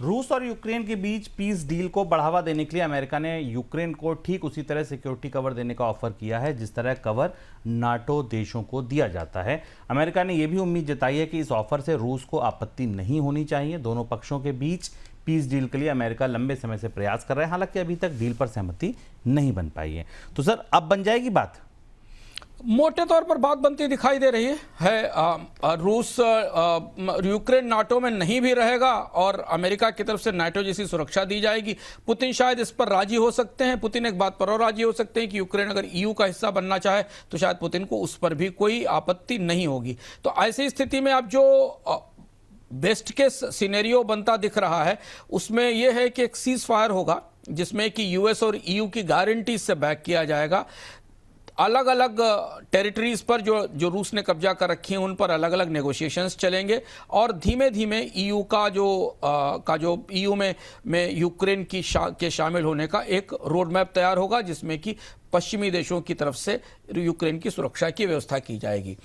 रूस और यूक्रेन के बीच पीस डील को बढ़ावा देने के लिए अमेरिका ने यूक्रेन को ठीक उसी तरह सिक्योरिटी कवर देने का ऑफर किया है जिस तरह कवर नाटो देशों को दिया जाता है। अमेरिका ने यह भी उम्मीद जताई है कि इस ऑफर से रूस को आपत्ति नहीं होनी चाहिए। दोनों पक्षों के बीच पीस डील के लिए अमेरिका लंबे समय से प्रयास कर रहा है, हालांकि अभी तक डील पर सहमति नहीं बन पाई है। तो सर, अब बन जाएगी बात? मोटे तौर पर बात बनती दिखाई दे रही है। रूस यूक्रेन नाटो में नहीं भी रहेगा और अमेरिका की तरफ से नाटो जैसी सुरक्षा दी जाएगी। पुतिन शायद इस पर राजी हो सकते हैं। पुतिन एक बात पर और राजी हो सकते हैं कि यूक्रेन अगर ईयू का हिस्सा बनना चाहे तो शायद पुतिन को उस पर भी कोई आपत्ति नहीं होगी। तो ऐसी स्थिति में अब जो बेस्ट केस सिनेरियो बनता दिख रहा है उसमें यह है कि एक सीज फायर होगा जिसमें कि यूएस और ईयू की गारंटी से बैक किया जाएगा। अलग अलग टेरिटरीज पर जो रूस ने कब्जा कर रखी हैं उन पर अलग अलग नेगोशिएशंस चलेंगे और धीमे धीमे ईयू का जो ईयू में यूक्रेन के शामिल होने का एक रोड मैप तैयार होगा जिसमें कि पश्चिमी देशों की तरफ से यूक्रेन की सुरक्षा की व्यवस्था की जाएगी।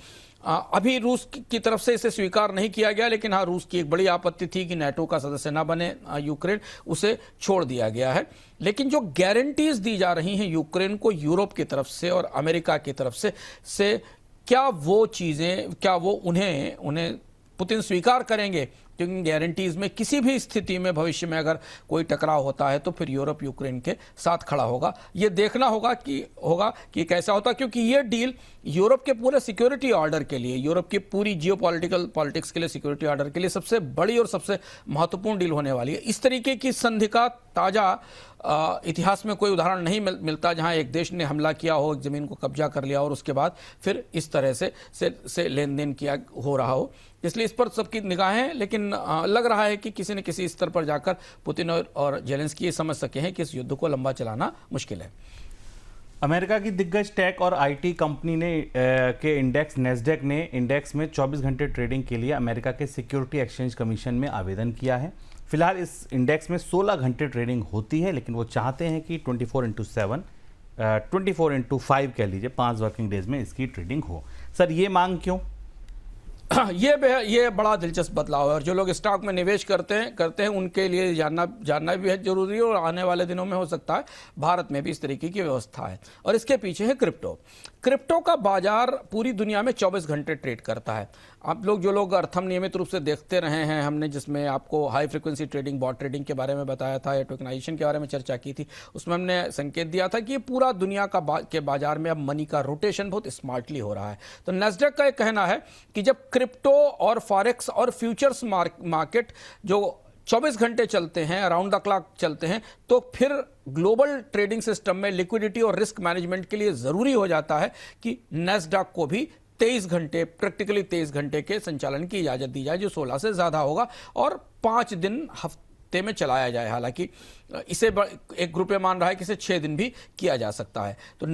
अभी रूस की तरफ से इसे स्वीकार नहीं किया गया, लेकिन हाँ, रूस की एक बड़ी आपत्ति थी कि नाटो का सदस्य ना बने यूक्रेन, उसे छोड़ दिया गया है। लेकिन जो गारंटीज दी जा रही हैं यूक्रेन को यूरोप की तरफ से और अमेरिका की तरफ से क्या वो चीज़ें, क्या वो उन्हें पुतिन स्वीकार करेंगे? क्योंकि गारंटीज में किसी भी स्थिति में भविष्य में अगर कोई टकराव होता है तो फिर यूरोप यूक्रेन के साथ खड़ा होगा। ये देखना होगा कि कैसा होता, क्योंकि ये डील यूरोप के पूरे सिक्योरिटी ऑर्डर के लिए, यूरोप की पूरी जियोपॉलिटिकल पॉलिटिक्स के लिए, सिक्योरिटी ऑर्डर के लिए सबसे बड़ी और सबसे महत्वपूर्ण डील होने वाली है। इस तरीके की संधि का ताज़ा इतिहास में कोई उदाहरण नहीं मिलता जहां एक देश ने हमला किया हो, एक ज़मीन को कब्जा कर लिया और उसके बाद फिर इस तरह से लेन देन किया हो रहा हो। इसलिए इस पर सबकी निगाहें हैं, लेकिन लग रहा है कि किसी न किसी स्तर पर जाकर पुतिन और जेलेंस्की ये समझ सके हैं कि इस युद्ध को लंबा चलाना मुश्किल है। अमेरिका की दिग्गज टेक और आईटी कंपनी के इंडेक्स नैस्डैक ने इंडेक्स में 24 घंटे ट्रेडिंग के लिए अमेरिका के सिक्योरिटी एक्सचेंज कमीशन में आवेदन किया है। फिलहाल इस इंडेक्स में 16 घंटे ट्रेडिंग होती है, लेकिन वो चाहते हैं कि 24x7 24x5 कह लीजिए 5 वर्किंग डेज में इसकी ट्रेडिंग हो। सर, ये मांग क्यों? ये बड़ा दिलचस्प बदलाव है और जो लोग स्टॉक में निवेश करते हैं उनके लिए जानना भी है जरूरी है। और आने वाले दिनों में हो सकता है भारत में भी इस तरीके की व्यवस्था है। और इसके पीछे है क्रिप्टो का बाजार पूरी दुनिया में 24 घंटे ट्रेड करता है। आप लोग जो लोग अर्थम नियमित रूप से देखते रहे हैं, हमने जिसमें आपको high frequency trading, bot trading के बारे में बताया था या टोकनाइजेशन के बारे में चर्चा की थी, उसमें हमने संकेत दिया था कि ये पूरा दुनिया के बाजार में अब मनी का रोटेशन बहुत स्मार्टली हो रहा है। तो नैस्डैक का एक कहना है कि जब क्रिप्टो और फॉरेक्स और फ्यूचर्स मार्केट जो 24 घंटे चलते हैं, अराउंड द क्लॉक चलते हैं, तो फिर ग्लोबल ट्रेडिंग सिस्टम में लिक्विडिटी और रिस्क मैनेजमेंट के लिए ज़रूरी हो जाता है कि नैस्डैक को भी 23 घंटे, प्रैक्टिकली 23 घंटे के संचालन की इजाज़त दी जाए, जो 16 से ज़्यादा होगा, और 5 दिन हफ्ते में चलाया जाए। हालांकि इसे एक ग्रुप ये मान रहा है कि इसे 6 दिन भी किया जा सकता है। तो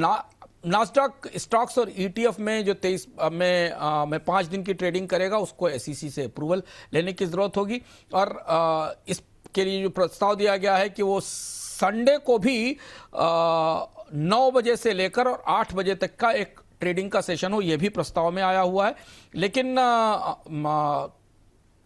नास्डैक स्टॉक्स और ETF में जो 23 में 5 दिन की ट्रेडिंग करेगा उसको SEC से अप्रूवल लेने की ज़रूरत होगी। और इसके लिए जो प्रस्ताव दिया गया है कि वो संडे को भी 9 बजे से लेकर और 8 बजे तक का एक ट्रेडिंग का सेशन हो, यह भी प्रस्ताव में आया हुआ है। लेकिन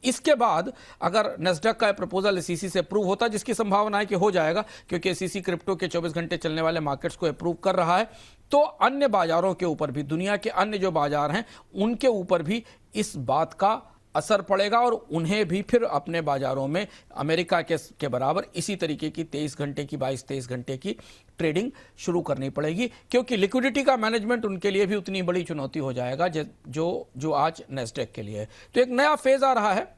इसके बाद अगर नैस्डैक का प्रपोजल SEC से अप्रूव होता, जिसकी संभावना है कि हो जाएगा क्योंकि SEC क्रिप्टो के 24 घंटे चलने वाले मार्केट्स को अप्रूव कर रहा है, तो अन्य बाजारों के ऊपर भी, दुनिया के अन्य जो बाजार हैं उनके ऊपर भी इस बात का असर पड़ेगा और उन्हें भी फिर अपने बाजारों में अमेरिका के बराबर इसी तरीके की 23 घंटे की 22-23 घंटे की ट्रेडिंग शुरू करनी पड़ेगी, क्योंकि लिक्विडिटी का मैनेजमेंट उनके लिए भी उतनी बड़ी चुनौती हो जाएगा जो आज नैस्डैक के लिए है। तो एक नया फेज आ रहा है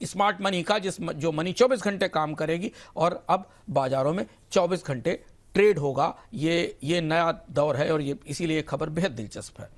स्मार्ट मनी का, जो मनी 24 घंटे काम करेगी और अब बाजारों में 24 घंटे ट्रेड होगा। ये नया दौर है और ये इसीलिए खबर बेहद दिलचस्प है।